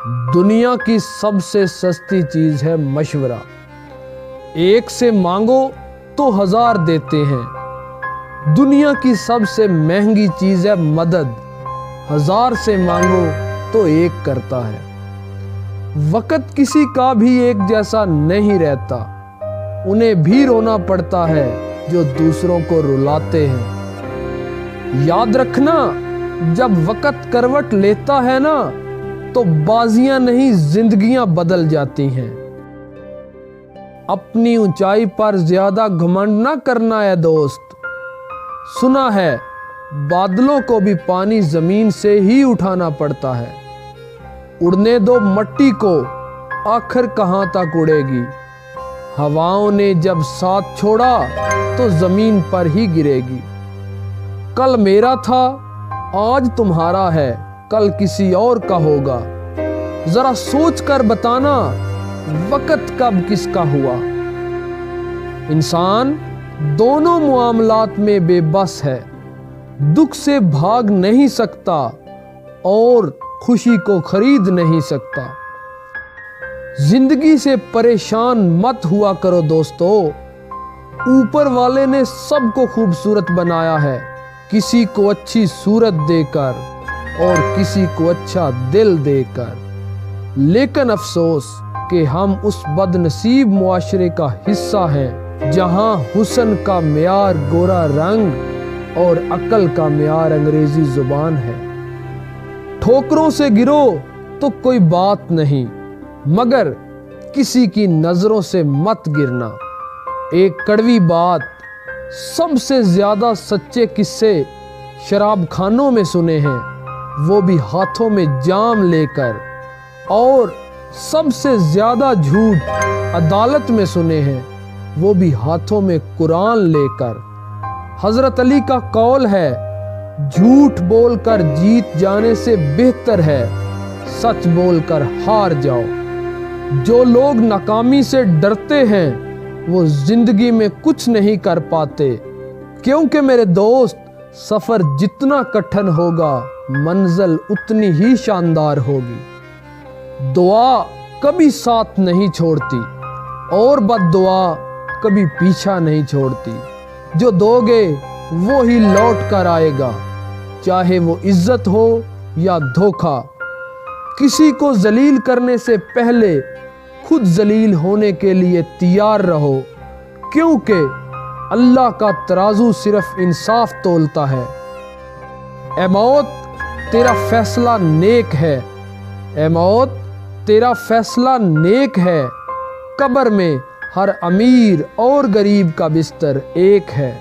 دنیا کی سب سے سستی چیز ہے مشورہ۔ ایک سے مانگو تو 1000 دیتے ہیں۔ دنیا کی سب سے مہنگی چیز ہے مدد۔ 1000 سے مانگو تو 1 کرتا ہے۔ وقت کسی کا بھی ایک جیسا نہیں رہتا، انہیں بھی رونا پڑتا ہے جو دوسروں کو رلاتے ہیں۔ یاد رکھنا، جب وقت کروٹ لیتا ہے نا تو بازیاں نہیں زندگیاں بدل جاتی ہیں۔ اپنی اونچائی پر زیادہ گھمنڈ نہ کرنا ہے دوست۔ سنا ہے بادلوں کو بھی پانی زمین سے ہی اٹھانا پڑتا ہے۔ اڑنے دو مٹی کو، آخر کہاں تک اڑے گی؟ ہواؤں نے جب ساتھ چھوڑا تو زمین پر ہی گرے گی۔ کل میرا تھا، آج تمہارا ہے، کل کسی اور کا ہوگا۔ ذرا سوچ کر بتانا، وقت کب کس کا ہوا؟ انسان دونوں معاملات میں بے بس ہے، دکھ سے بھاگ نہیں سکتا اور خوشی کو خرید نہیں سکتا۔ زندگی سے پریشان مت ہوا کرو دوستو، اوپر والے نے سب کو خوبصورت بنایا ہے، کسی کو اچھی صورت دے کر اور کسی کو اچھا دل دے کر۔ لیکن افسوس کہ ہم اس بد نصیب معاشرے کا حصہ ہیں جہاں حسن کا معیار گورا رنگ اور عقل کا معیار انگریزی زبان ہے۔ ٹھوکروں سے گرو تو کوئی بات نہیں، مگر کسی کی نظروں سے مت گرنا۔ ایک کڑوی بات، سب سے زیادہ سچے قصے شراب خانوں میں سنے ہیں، وہ بھی ہاتھوں میں جام لے کر، اور سب سے زیادہ جھوٹ عدالت میں سنے ہیں، وہ بھی ہاتھوں میں قرآن لے کر۔ حضرت علی کا قول ہے، جھوٹ بول کر جیت جانے سے بہتر ہے سچ بول کر ہار جاؤ۔ جو لوگ ناکامی سے ڈرتے ہیں وہ زندگی میں کچھ نہیں کر پاتے، کیونکہ میرے دوست سفر جتنا کٹھن ہوگا منزل اتنی ہی شاندار ہوگی۔ دعا کبھی ساتھ نہیں چھوڑتی اور بد دعا کبھی پیچھا نہیں چھوڑتی۔ جو دو گے وہی لوٹ کر آئے گا، چاہے وہ عزت ہو یا دھوکا۔ کسی کو ذلیل کرنے سے پہلے خود ذلیل ہونے کے لیے تیار رہو، کیونکہ اللہ کا ترازو صرف انصاف تولتا ہے۔ اے موت تیرا فیصلہ نیک ہے، اے موت تیرا فیصلہ نیک ہے، قبر میں ہر امیر اور غریب کا بستر ایک ہے۔